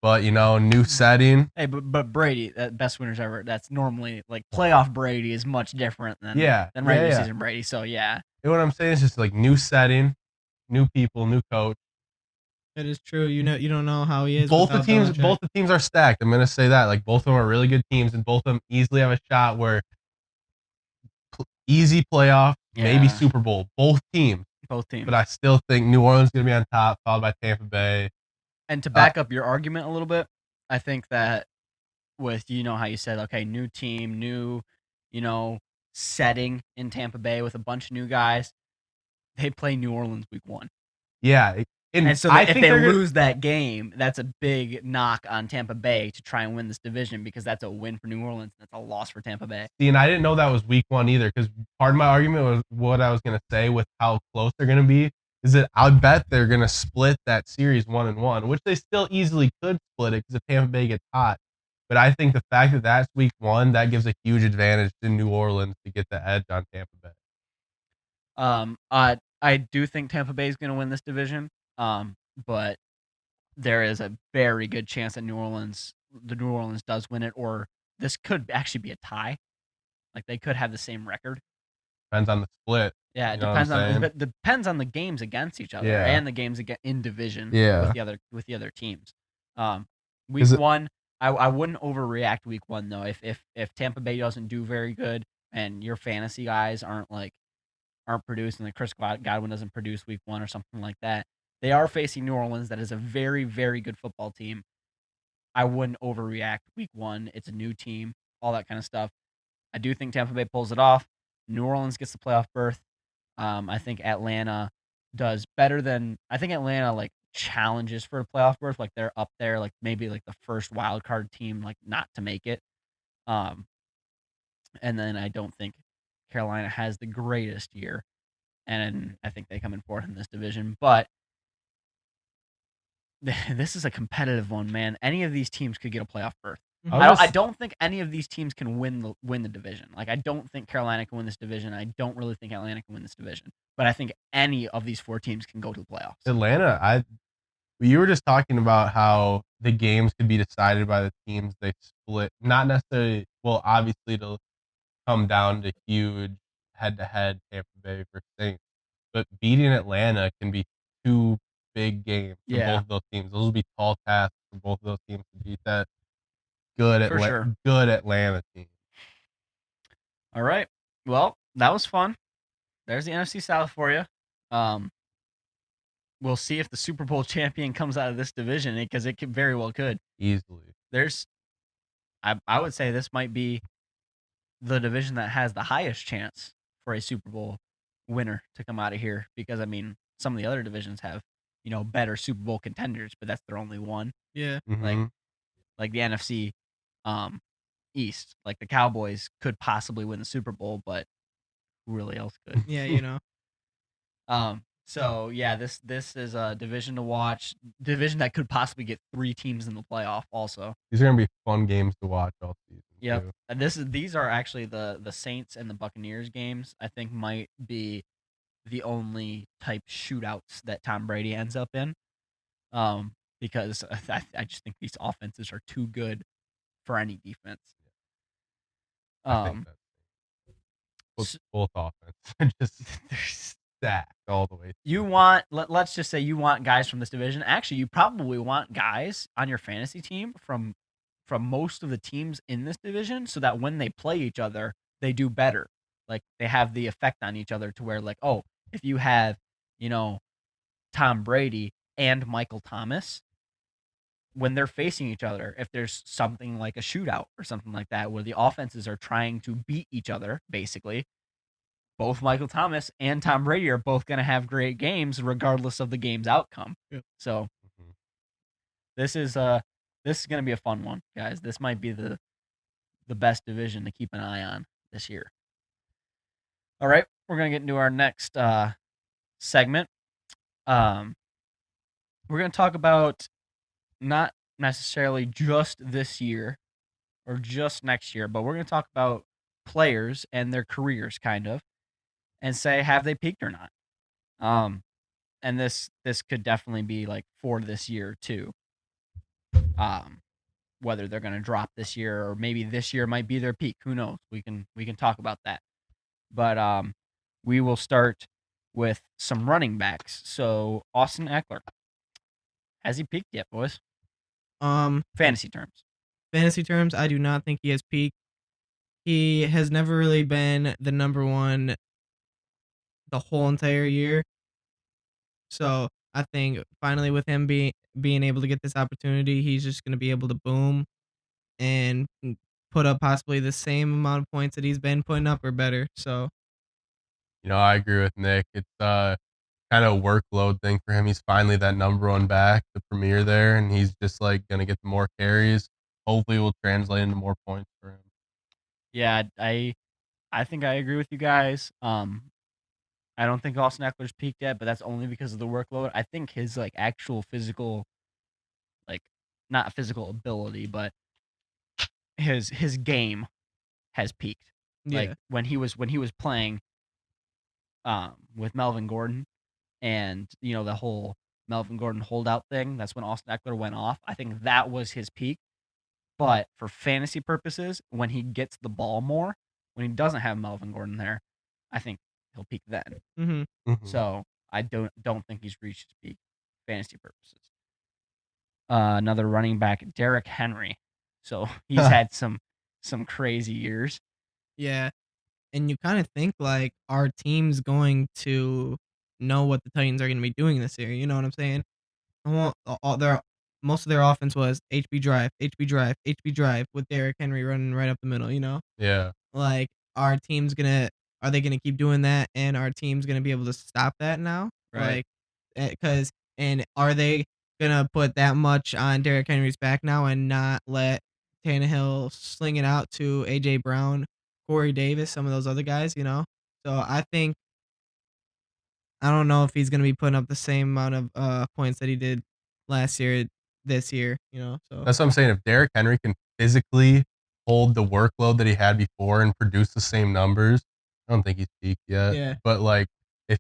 But new setting. Hey, but Brady, best winners ever. That's normally like playoff Brady is much different than regular season Brady. So yeah. You know what I'm saying? It's just like new setting, new people, new coach. That is true. You don't know how he is. Both the teams are stacked. I'm gonna say that. Like both of them are really good teams, and both of them easily have a shot where easy playoff, maybe Super Bowl. Both teams. But I still think New Orleans is gonna be on top, followed by Tampa Bay. And to back up your argument a little bit, I think that with how you said, okay, new team, new, setting in Tampa Bay with a bunch of new guys, they play New Orleans week 1. Yeah. And so if they lose that game, that's a big knock on Tampa Bay to try and win this division because that's a win for New Orleans. That's a loss for Tampa Bay. See, and I didn't know that was week 1 either because part of my argument was what I was going to say with how close they're going to be is that I bet they're going to split that series 1-1, which they still easily could split it because if Tampa Bay gets hot. But I think the fact that that's week 1, that gives a huge advantage to New Orleans to get the edge on Tampa Bay. I do think Tampa Bay is going to win this division. But there is a very good chance that New Orleans does win it, or this could actually be a tie. Like they could have the same record. Depends on the split. Yeah, You it know what I'm saying? depends on the games against each other Yeah. and the games in division Yeah. with the other teams. Week it- one, I wouldn't overreact week one though. If Tampa Bay doesn't do very good and your fantasy guys aren't producing, like Chris Godwin doesn't produce week one or something like that, they are facing New Orleans. That is a very, very good football team. I wouldn't overreact week one. It's a new team, all that kind of stuff. I do think Tampa Bay pulls it off. New Orleans gets the playoff berth. I think Atlanta does better than I think Atlanta like challenges for a playoff berth. Like they're up there, like maybe like the first wild card team, like not to make it. And then I don't think Carolina has the greatest year, and I think they come in fourth in this division. But this is a competitive one, man. Any of these teams could get a playoff berth. I don't think any of these teams can win the division. Like I don't think Carolina can win this division. I don't really think Atlanta can win this division. But I think any of these four teams can go to the playoffs. Atlanta, you were just talking about how the games could be decided by the teams they split. Not necessarily, well, obviously it'll come down to huge head-to-head Tampa Bay versus Saints. But beating Atlanta can be two big games for both of those teams. Those will be tall tasks for both of those teams to beat that good Atlanta team. All right. Well, that was fun. There's the NFC South for you. We'll see if the Super Bowl champion comes out of this division, because it very well could. Easily. I would say this might be the division that has the highest chance for a Super Bowl winner to come out of here, because I mean, some of the other divisions have, better Super Bowl contenders, but that's their only one. Yeah. Mm-hmm. Like the NFC East, like the Cowboys could possibly win the Super Bowl, but who really else could? Yeah, So yeah, this is a division to watch. Division that could possibly get 3 teams in the playoff. Also, these are gonna be fun games to watch all season. Yep, too. and these are actually the Saints and the Buccaneers games. I think might be the only type shootouts that Tom Brady ends up in, because I just think these offenses are too good for any defense. I think both offense just stacked all the way. Let's just say you want guys from this division. Actually, you probably want guys on your fantasy team from most of the teams in this division, so that when they play each other, they do better. Like they have the effect on each other to where, like, oh, if you have, Tom Brady and Michael Thomas, when they're facing each other, if there's something like a shootout or something like that where the offenses are trying to beat each other, basically, both Michael Thomas and Tom Brady are both going to have great games regardless of the game's outcome. Yep. So this is going to be a fun one, guys. This might be the best division to keep an eye on this year. All right, we're going to get into our next segment. We're going to talk about not necessarily just this year or just next year, but we're going to talk about players and their careers, kind of, and say, have they peaked or not? And this could definitely be like for this year too. Whether they're going to drop this year or maybe this year might be their peak. Who knows? We can talk about that. But we will start with some running backs. So Austin Eckler, has he peaked yet, boys? Fantasy terms. Fantasy terms, I do not think he has peaked. He has never really been the number one the whole entire year. So I think finally with him being able to get this opportunity, he's just going to be able to boom and put up possibly the same amount of points that he's been putting up or better. So, I agree with Nick. It's kind of a workload thing for him. He's finally that number one back, the premier there, and he's just like going to get more carries. Hopefully, will translate into more points for him. Yeah, I think I agree with you guys. I don't think Austin Eckler's peaked yet, but that's only because of the workload. I think his like actual physical, like not physical ability, but his game has peaked. yeah. Like when he was playing with Melvin Gordon, and the whole Melvin Gordon holdout thing. That's when Austin Eckler went off. I think that was his peak. But for fantasy purposes, when he gets the ball more, when he doesn't have Melvin Gordon there, I think he'll peak then. So I don't think he's reached his peak fantasy purposes. Another running back, Derrick Henry. So he's had some crazy years. Yeah. And you kind of think like our team's going to know what the Titans are going to be doing this year. You know what I'm saying? Most of their offense was HB drive, HB drive, HB drive with Derrick Henry running right up the middle, you know? Yeah. Like are they gonna keep doing that, and our team's gonna be able to stop that now? Right. Like, and are they gonna put that much on Derrick Henry's back now and not let Tannehill sling it out to AJ Brown, Corey Davis, some of those other guys, you know? So I don't know if he's gonna be putting up the same amount of points that he did last year, this year, you know. So That's what I'm saying. If Derrick Henry can physically hold the workload that he had before and produce the same numbers, I don't think he's peaked yet. Yeah. But like, it's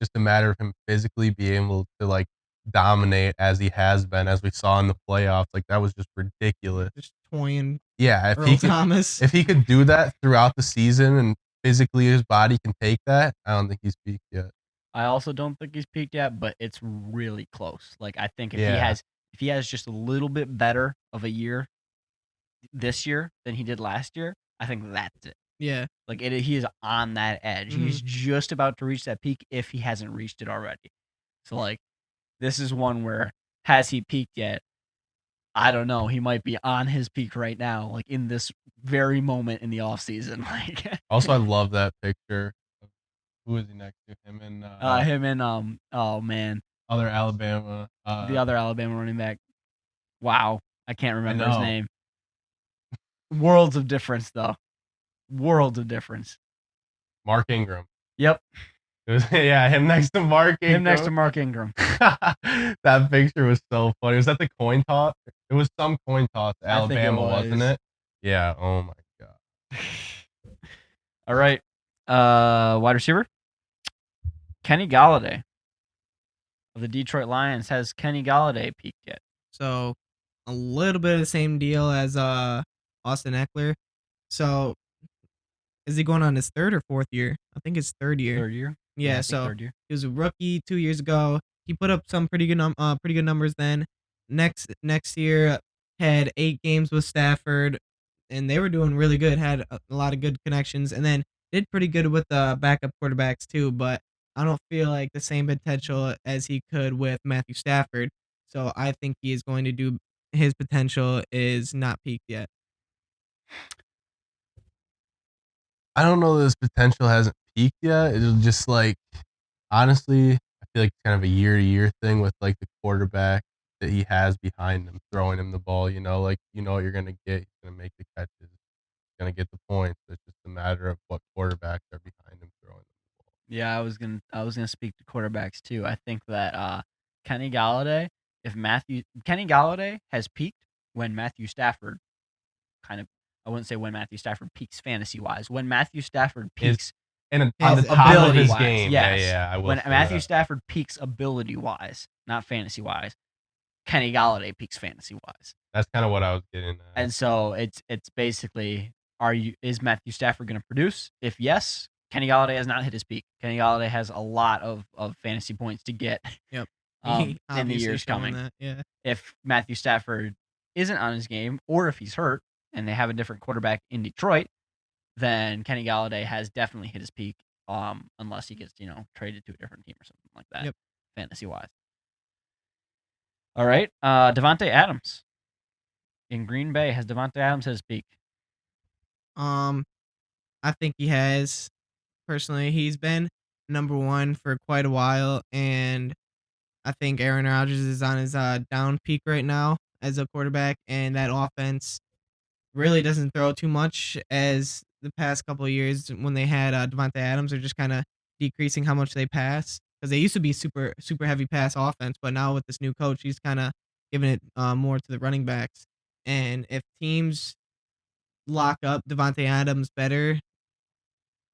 just a matter of him physically being able to like dominate as he has been, as we saw in the playoffs. Like that was just ridiculous. just toying Yeah, Earl Thomas. if he could do that throughout the season and physically his body can take that, I don't think he's peaked yet. I also don't think he's peaked yet, but it's really close. Like I think if Yeah. he has just a little bit better of a year this year than he did last year, I think that's it. Yeah. Like he is on that edge. He's just about to reach that peak if he hasn't reached it already. So like this is one where has he peaked yet? I don't know. He might be on his peak right now, like in this very moment in the offseason. Like Also, I love that picture. Who is he next to? Him and oh man, other Alabama. the other Alabama running back. Wow, I can't remember his know. name. Worlds of difference, though. Worlds of difference. Mark Ingram. Yep, It was, yeah, him next to Mark Ingram. him next to Mark Ingram. That picture was so funny. Was that the coin toss? It was some coin toss. I think it Alabama, wasn't was. it? Yeah. Oh my god. All right, wide receiver. Kenny Galladay of the Detroit Lions. Has Kenny Galladay peaked yet? So a little bit of the same deal as Austin Eckler. So is he going on his third or fourth year? I think it's third year. Third year. Yeah, I think so third year. he was a rookie 2 years ago. He put up some pretty good numbers then. Next year had 8 games with Stafford, and they were doing really good. Had a lot of good connections, and then did pretty good with the backup quarterbacks too. But I don't feel like the same potential as he could with Matthew Stafford. So I think he is going to do. His potential is not peaked yet. I don't know that his potential hasn't peaked yet. It's just like, honestly, I feel like it's kind of a year-to-year thing with like the quarterback that he has behind him, throwing him the ball. You know, like you know what you're gonna get. He's gonna make the catches. He's gonna get the points. It's just a matter of what quarterbacks are behind him throwing the ball. Yeah, I was gonna speak to quarterbacks too. I think that Kenny Galladay, Kenny Galladay has peaked when Matthew Stafford I wouldn't say when Matthew Stafford peaks fantasy wise. When Matthew Stafford peaks And on His the top of ability his wise, game, yes. yeah, I will. When say Matthew that. Stafford peaks ability wise, not fantasy wise, Kenny Galladay peaks fantasy wise. That's kind of what I was getting at. And so it's basically, is Matthew Stafford going to produce? If yes, Kenny Galladay has not hit his peak. Kenny Galladay has a lot of fantasy points to get. Yep. In the Obviously years showing coming. that, yeah. If Matthew Stafford isn't on his game, or if he's hurt and they have a different quarterback in Detroit, then Kenny Galladay has definitely hit his peak. Unless he gets traded to a different team or something like that, Yep. fantasy wise. All right, Devontae Adams in Green Bay. Has Devontae Adams hit his peak? I think he has. Personally, he's been number one for quite a while, and I think Aaron Rodgers is on his down peak right now as a quarterback, and that offense really doesn't throw too much as the past couple of years when they had Devontae Adams. They're just kind of decreasing how much they pass because they used to be super heavy pass offense, but now with this new coach, he's kind of giving it more to the running backs. And if teams lock up Devontae Adams better,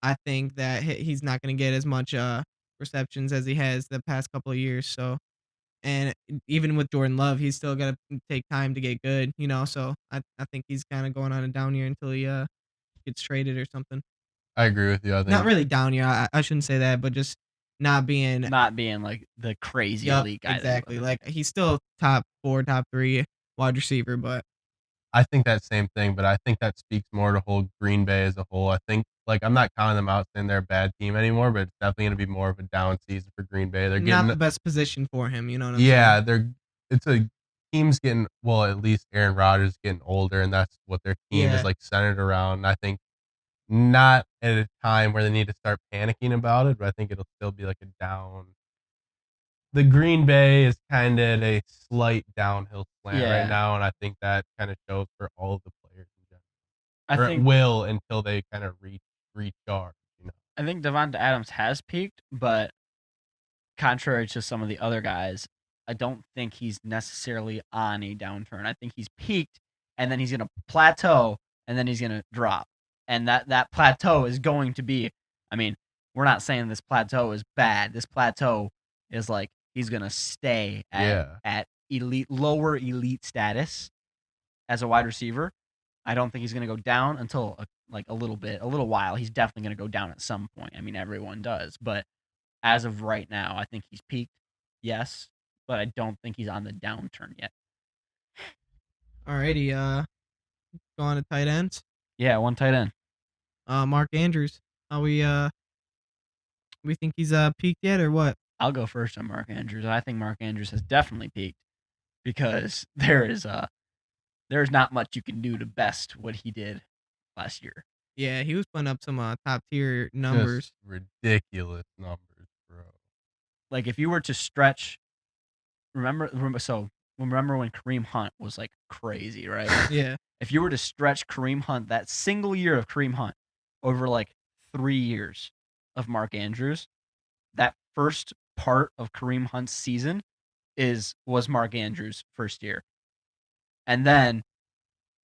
I think that he's not going to get as much receptions as he has the past couple of years. So And even with Jordan Love, he's still got to take time to get good, So I think he's kind of going on a down year until he gets traded or something. I agree with you. I think Not really down year. I shouldn't say that, but just not being like the crazy elite guy. Exactly. Like he's still top 4, top 3 wide receiver, but I think that same thing, but I think that speaks more to whole Green Bay as a whole. I think I'm not counting them out saying they're a bad team anymore, but it's definitely going to be more of a down season for Green Bay. They're not the best position for him. You know what I'm saying? Yeah, it's a team's getting at least Aaron Rodgers is getting older, and that's what their team is centered around. I think not at a time where they need to start panicking about it, but I think it'll still be like a down. The Green Bay is kind of at a slight downhill slant right now, and I think that kind of shows for all of the players in general. It will until they kind of recharge. I think Devonta Adams has peaked, but contrary to some of the other guys, I don't think he's necessarily on a downturn. I think he's peaked, and then he's going to plateau, and then he's going to drop. And that plateau is going to be, I mean, we're not saying this plateau is bad. This plateau is like he's going to stay at lower elite status as a wide receiver. I don't think he's going to go down until a little while. He's definitely going to go down at some point. I mean, everyone does. But as of right now, I think he's peaked, yes, but I don't think he's on the downturn yet. Alrighty, go on to tight ends. Yeah, one tight end. Mark Andrews. We think he's peaked yet or what? I'll go first on Mark Andrews. I think Mark Andrews has definitely peaked because there's not much you can do to best what he did last year. Yeah, he was putting up some top tier numbers. Just ridiculous numbers, bro. Like if you were to stretch, remember when Kareem Hunt was like crazy, right? Yeah. If you were to stretch Kareem Hunt, that single year of Kareem Hunt over like 3 years of Mark Andrews, that first part of Kareem Hunt's season was Mark Andrews' first year. And then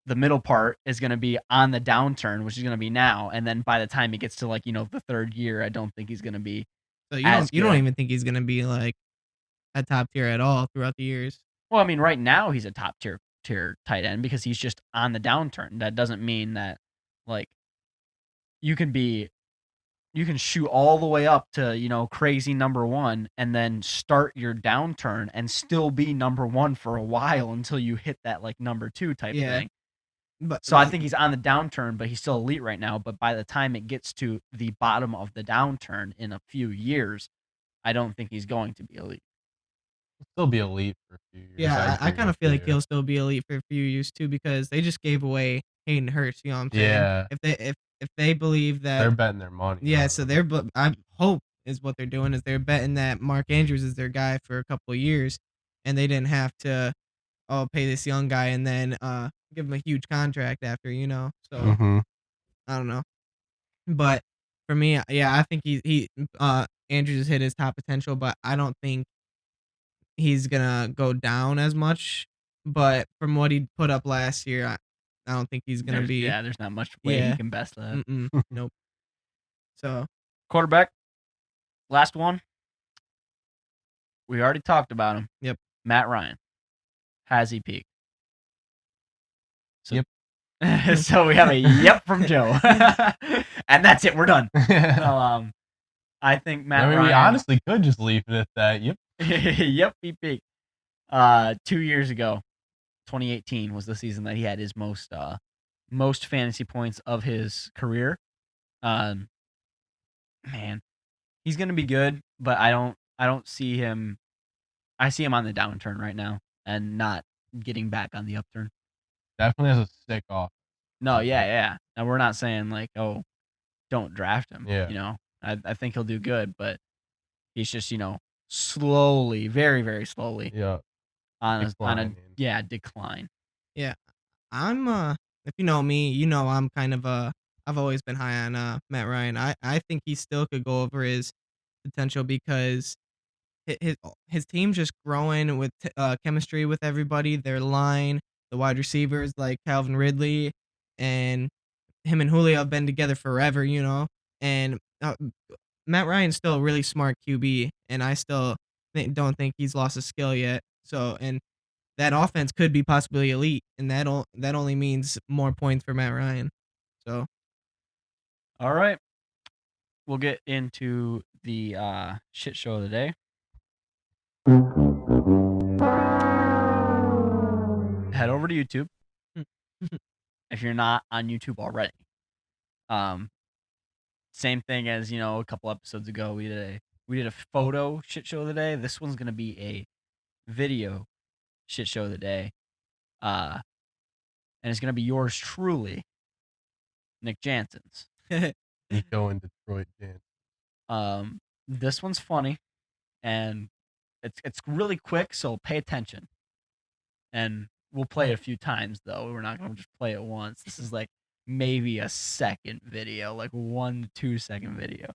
the middle part is going to be on the downturn, which is going to be now. And then by the time he gets to the third year, I don't think he's going to be. So you don't even think he's going to be like a top tier at all throughout the years? Well, I mean, right now he's a top tier tight end because he's just on the downturn. That doesn't mean that you can shoot all the way up to, crazy number 1 and then start your downturn and still be number 1 for a while until you hit that number 2 type thing. So I think he's on the downturn, but he's still elite right now. But by the time it gets to the bottom of the downturn in a few years, I don't think he's going to be elite. He'll still be elite for a few years. Yeah, I kind of feel like he'll still be elite for a few years too because they just gave away Hayden Hurst. You know what I'm saying? Yeah. If they believe that they're betting their money. Yeah, so I hope is what they're doing is they're betting that Mark Andrews is their guy for a couple of years, and they didn't have to pay this young guy and then give him a huge contract after. So I don't know, but for me, yeah, I think he Andrews has hit his top potential, but I don't think he's gonna go down as much. But from what he put up last year, I don't think he's gonna be. Yeah, there's not much way he can best that. Nope. So quarterback, last one. We already talked about him. Yep. Matt Ryan. Has he peaked? So, yep. So we have a yep from Joe, and that's it. We're done. I think Matt Ryan. We honestly could just leave it at that. Yep. Yep, he peaked. 2 years ago, 2018 was the season that he had his most fantasy points of his career. Man, he's gonna be good, but I don't see him. I see him on the downturn right now and not getting back on the upturn. Definitely has a sick off. No, yeah. And we're not saying don't draft him. Yeah. I think he'll do good, but he's just slowly, very, very slowly. Yeah. On a decline. Yeah, I'm if you know me, I'm kind of I've always been high on Matt Ryan. I think he still could go over his potential because his team's just growing with chemistry with everybody. Their line, the wide receivers like Calvin Ridley, and him and Julio have been together forever. And Matt Ryan's still a really smart QB, and I still don't think he's lost a skill yet. So, and that offense could be possibly elite, and that only means more points for Matt Ryan. So, all right, we'll get into the shit show of the day. Head over to YouTube if you're not on YouTube already. Same thing as a couple episodes ago. We did a photo shit show of the day. This one's gonna be a video shit show of the day, and it's gonna be yours truly, Nick Jansen's. Neco in Detroit, Jan. This one's funny, and it's really quick, so pay attention. And we'll play it a few times though. We're not gonna just play it once. This is like maybe a second video, like 1 to 2 second video.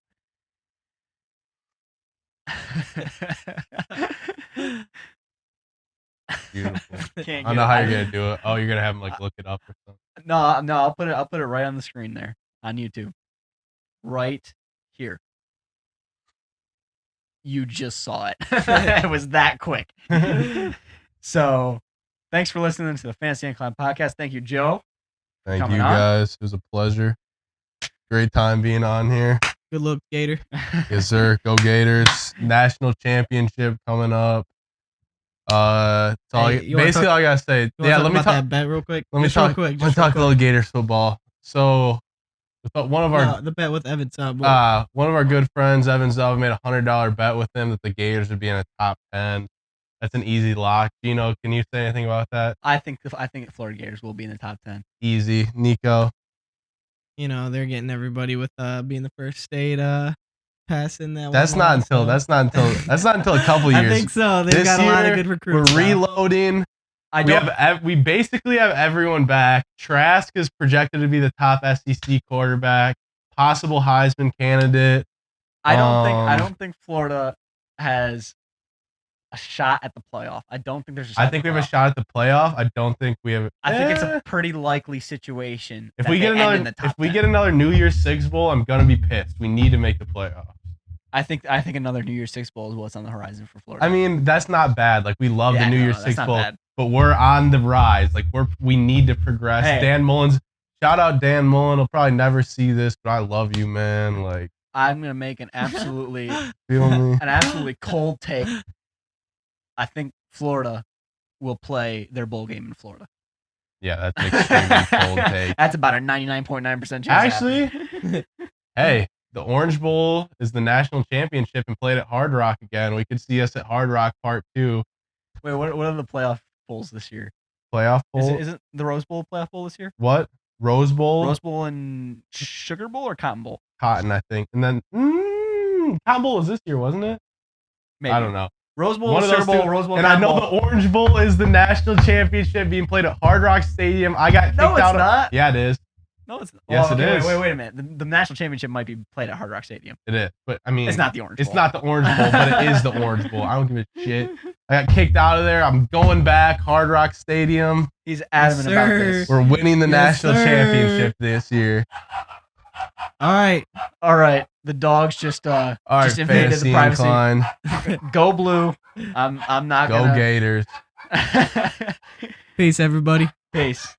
Beautiful. I don't know how you're gonna do it. Oh, you're gonna have him like look it up or something. No, I'll put it right on the screen there on YouTube. Right here. You just saw it. It was that quick. So, thanks for listening to the Fantasy Incline Podcast. Thank you, Joe. Thank you, guys. It was a pleasure. Great time being on here. Good luck, Gator. Yes, sir. Go Gators. National championship coming up. Basically all I gotta say. Yeah, let me talk that bet real quick. Let me talk a little Gators football. So, one of our the bet with Evan Sub. one of our good friends, Evan Sub, made $100 bet with him that the Gators would be in a top 10. That's an easy lock. Gino, can you say anything about that? I think the Florida Gators will be in the top 10. Easy. Nico. They're getting everybody with being the first state passing that. That's not until a couple years. I think so. They've got a lot of good recruits. We're reloading. We basically have everyone back. Trask is projected to be the top SEC quarterback, possible Heisman candidate. I don't think Florida has a shot at the playoff. I don't think there's a shot. I think we have a shot at the playoff. I don't think we have. I think it's a pretty likely situation. If we get another New Year's Six Bowl, I'm gonna be pissed. We need to make the playoff. I think another New Year's Six Bowl is what's on the horizon for Florida. I mean, that's not bad. Like, we love the New Year's Six Bowl, bad. But we're on the rise. Like, we need to progress. Hey. Dan Mullins, shout out Dan Mullen. He'll probably never see this, but I love you, man. Like, I'm gonna make an absolutely feel me? an absolutely cold take. I think Florida will play their bowl game in Florida. Yeah, that's an extremely cold take. That's about a 99.9% chance. Actually, hey, the Orange Bowl is the national championship and played at Hard Rock again. We could see us at Hard Rock Part 2. Wait, what are the playoff bowls this year? Playoff bowl? Isn't the Rose Bowl playoff bowl this year? What? Rose Bowl? Rose Bowl and Sugar Bowl or Cotton Bowl? Cotton, I think. And then Cotton Bowl was this year, wasn't it? Maybe. I don't know. Rose Bowl, Sugar Bowl, Rose Bowl, and I know the Orange Bowl is the national championship being played at Hard Rock Stadium. I got kicked out. No, it's not. Yeah, it is. No, it's not. Yes, it is. Wait a minute. The national championship might be played at Hard Rock Stadium. It is, but I mean, it's not the Orange Bowl. It's not the Orange Bowl, but it is the Orange Bowl. I don't give a shit. I got kicked out of there. I'm going back. Hard Rock Stadium. He's adamant about this. We're winning the national championship this year. All right. The dogs just invaded the privacy. Incline. Go blue. I'm not Go gonna. Gators. Peace, everybody. Peace.